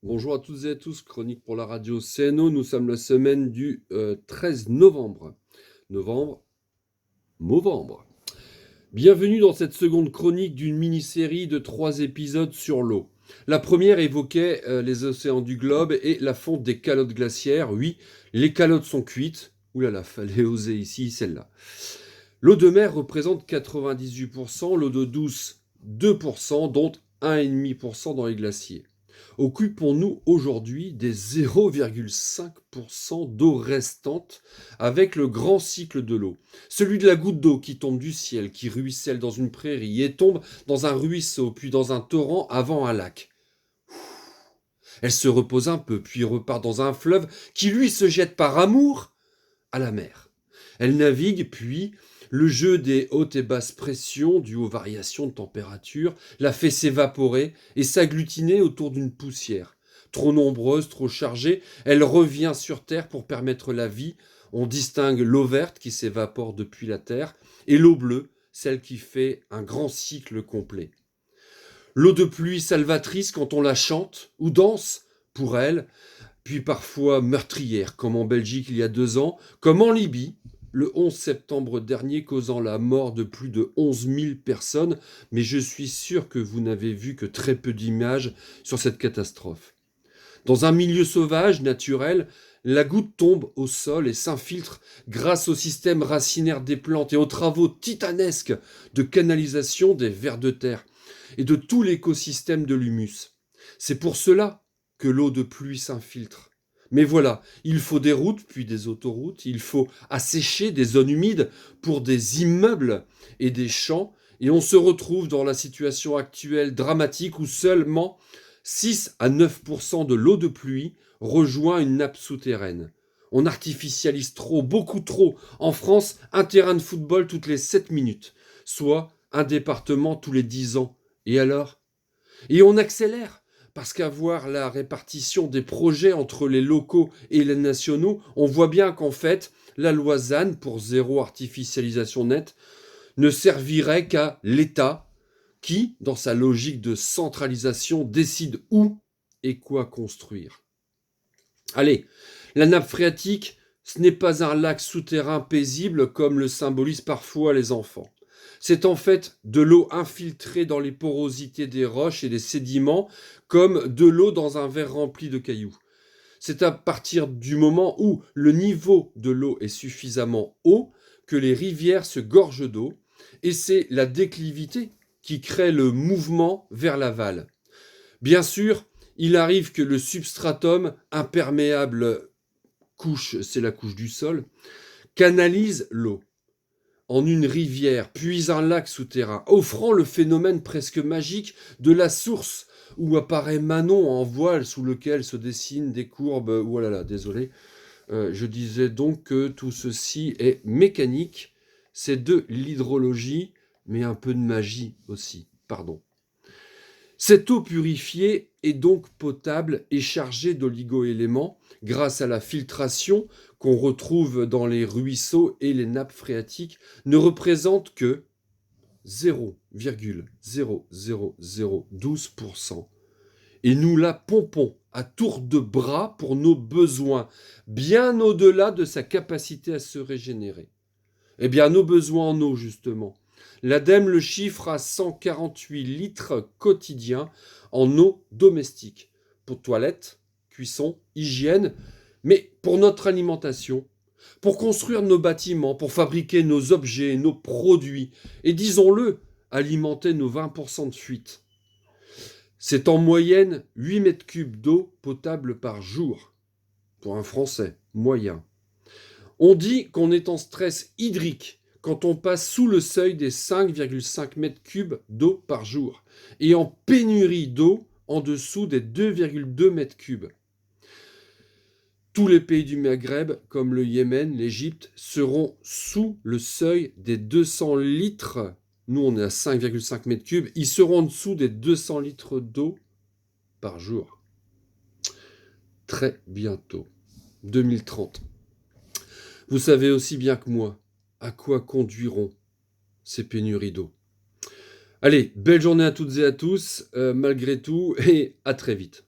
Bonjour à toutes et à tous, chronique pour la radio CNO. Nous sommes la semaine du 13 novembre. Novembre, Movembre. Bienvenue dans cette seconde chronique d'une mini-série de 3 épisodes sur l'eau. La première évoquait les océans du globe et la fonte des calottes glaciaires. Oui, les calottes sont cuites. Ouh là là, fallait oser ici, celle-là. L'eau de mer représente 98%, l'eau d'eau douce 2%, dont 1,5% dans les glaciers. Occupons-nous aujourd'hui des 0,5% d'eau restante avec le grand cycle de l'eau. Celui de la goutte d'eau qui tombe du ciel, qui ruisselle dans une prairie et tombe dans un ruisseau, puis dans un torrent avant un lac. Elle se repose un peu, puis repart dans un fleuve qui lui se jette par amour à la mer. Elle navigue, puis le jeu des hautes et basses pressions, dues aux variations de température, la fait s'évaporer et s'agglutiner autour d'une poussière. Trop nombreuse, trop chargée, elle revient sur Terre pour permettre la vie. On distingue l'eau verte qui s'évapore depuis la Terre et l'eau bleue, celle qui fait un grand cycle complet. L'eau de pluie salvatrice quand on la chante ou danse, pour elle, puis parfois meurtrière, comme en Belgique il y a 2 ans, comme en Libye, le 11 septembre dernier, causant la mort de plus de 11 000 personnes, mais je suis sûr que vous n'avez vu que très peu d'images sur cette catastrophe. Dans un milieu sauvage, naturel, la goutte tombe au sol et s'infiltre grâce au système racinaire des plantes et aux travaux titanesques de canalisation des vers de terre et de tout l'écosystème de l'humus. C'est pour cela que l'eau de pluie s'infiltre. Mais voilà, il faut des routes, puis des autoroutes, il faut assécher des zones humides pour des immeubles et des champs, et on se retrouve dans la situation actuelle dramatique où seulement 6 à 9% de l'eau de pluie rejoint une nappe souterraine. On artificialise trop, beaucoup trop. En France, un terrain de football toutes les 7 minutes, soit un département tous les 10 ans. Et alors ? Et on accélère, parce qu'à voir la répartition des projets entre les locaux et les nationaux, on voit bien qu'en fait, la loi ZAN, pour zéro artificialisation nette, ne servirait qu'à l'État qui, dans sa logique de centralisation, décide où et quoi construire. Allez, la nappe phréatique, ce n'est pas un lac souterrain paisible comme le symbolisent parfois les enfants. C'est en fait de l'eau infiltrée dans les porosités des roches et des sédiments, comme de l'eau dans un verre rempli de cailloux. C'est à partir du moment où le niveau de l'eau est suffisamment haut que les rivières se gorgent d'eau, et c'est la déclivité qui crée le mouvement vers l'aval. Bien sûr, il arrive que le substratum imperméable, c'est la couche du sol, canalise l'eau en une rivière, puis un lac souterrain, offrant le phénomène presque magique de la source où apparaît Manon en voile sous lequel se dessinent des courbes. Oh là là, désolé. Je disais donc que tout ceci est mécanique, c'est de l'hydrologie, mais un peu de magie aussi. Pardon. Cette eau purifiée est donc potable et chargée d'oligo-éléments grâce à la filtration qu'on retrouve dans les ruisseaux et les nappes phréatiques, ne représente que 0,00012%. Et nous la pompons à tour de bras pour nos besoins, bien au-delà de sa capacité à se régénérer. Eh bien, nos besoins en eau, justement. L'ADEME le chiffre à 148 litres quotidiens en eau domestique, pour toilettes, cuisson, hygiène, mais pour notre alimentation, pour construire nos bâtiments, pour fabriquer nos objets, nos produits, et disons-le, alimenter nos 20% de fuite. C'est en moyenne 8 mètres cubes d'eau potable par jour, pour un Français moyen. On dit qu'on est en stress hydrique quand on passe sous le seuil des 5,5 mètres cubes d'eau par jour et en pénurie d'eau en dessous des 2,2 mètres cubes. Tous les pays du Maghreb, comme le Yémen, l'Égypte, seront sous le seuil des 200 litres. Nous, on est à 5,5 mètres cubes. Ils seront en dessous des 200 litres d'eau par jour. Très bientôt. 2030. Vous savez aussi bien que moi à quoi conduiront ces pénuries d'eau. Allez, belle journée à toutes et à tous, malgré tout, et à très vite.